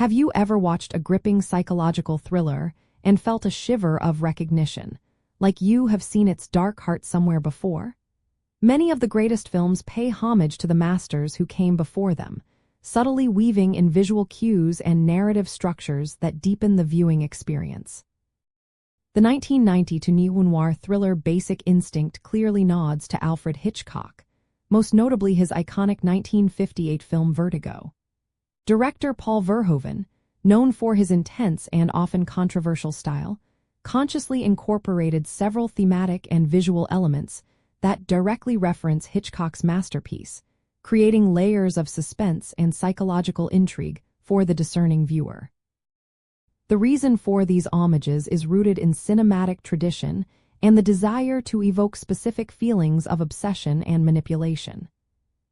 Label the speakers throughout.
Speaker 1: Have you ever watched a gripping psychological thriller and felt a shiver of recognition, like you have seen its dark heart somewhere before? Many of the greatest films pay homage to the masters who came before them, subtly weaving in visual cues and narrative structures that deepen the viewing experience. The 1992 neo-noir thriller Basic Instinct clearly nods to Alfred Hitchcock, most notably his iconic 1958 film Vertigo. Director Paul Verhoeven, known for his intense and often controversial style, consciously incorporated several thematic and visual elements that directly reference Hitchcock's masterpiece, creating layers of suspense and psychological intrigue for the discerning viewer. The reason for these homages is rooted in cinematic tradition and the desire to evoke specific feelings of obsession and manipulation.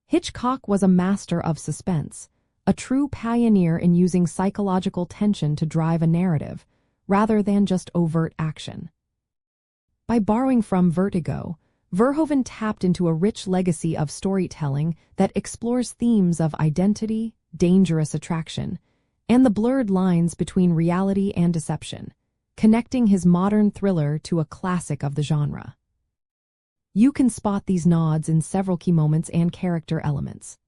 Speaker 1: Hitchcock was a master of suspense, a true pioneer in using psychological tension to drive a narrative, rather than just overt action. By borrowing from Vertigo, Verhoeven tapped into a rich legacy of storytelling that explores themes of identity, dangerous attraction, and the blurred lines between reality and deception, connecting his modern thriller to a classic of the genre. You can spot these nods in several key moments and character elements.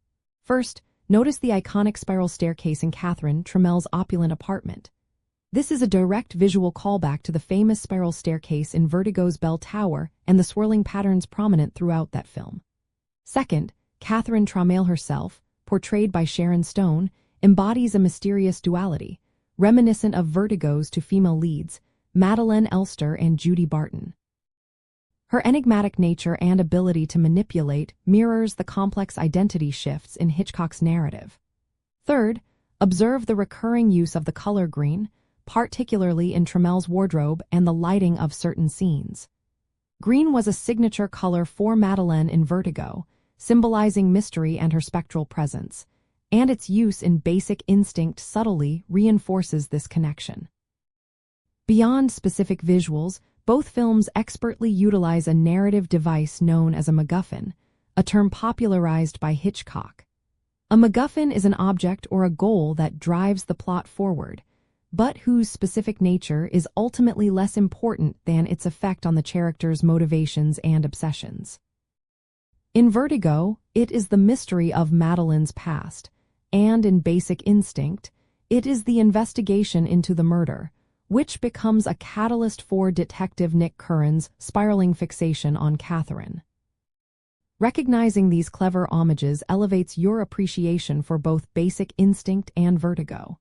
Speaker 1: First, notice the iconic spiral staircase in Catherine Tremel's opulent apartment. This is a direct visual callback to the famous spiral staircase in Vertigo's Bell Tower and the swirling patterns prominent throughout that film. Second, Catherine Tremel herself, portrayed by Sharon Stone, embodies a mysterious duality, reminiscent of Vertigo's two female leads, Madeleine Elster and Judy Barton. Her enigmatic nature and ability to manipulate mirrors the complex identity shifts in Hitchcock's narrative. Third, observe the recurring use of the color green, particularly in Tremel's wardrobe and the lighting of certain scenes. Green was a signature color for Madeleine in Vertigo, symbolizing mystery and her spectral presence, and its use in Basic Instinct subtly reinforces this connection. Beyond specific visuals, both films expertly utilize a narrative device known as a MacGuffin, a term popularized by Hitchcock. A MacGuffin is an object or a goal that drives the plot forward, but whose specific nature is ultimately less important than its effect on the character's motivations and obsessions. In Vertigo, it is the mystery of Madeleine's past, and in Basic Instinct, it is the investigation into the murder, which becomes a catalyst for Detective Nick Curran's spiraling fixation on Catherine. Recognizing these clever homages elevates your appreciation for both Basic Instinct and Vertigo.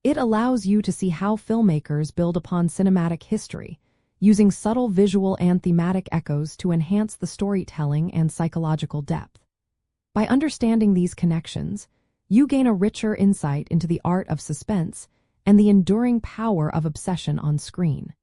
Speaker 1: It allows you to see how filmmakers build upon cinematic history, using subtle visual and thematic echoes to enhance the storytelling and psychological depth. By understanding these connections, you gain a richer insight into the art of suspense and the enduring power of obsession on screen.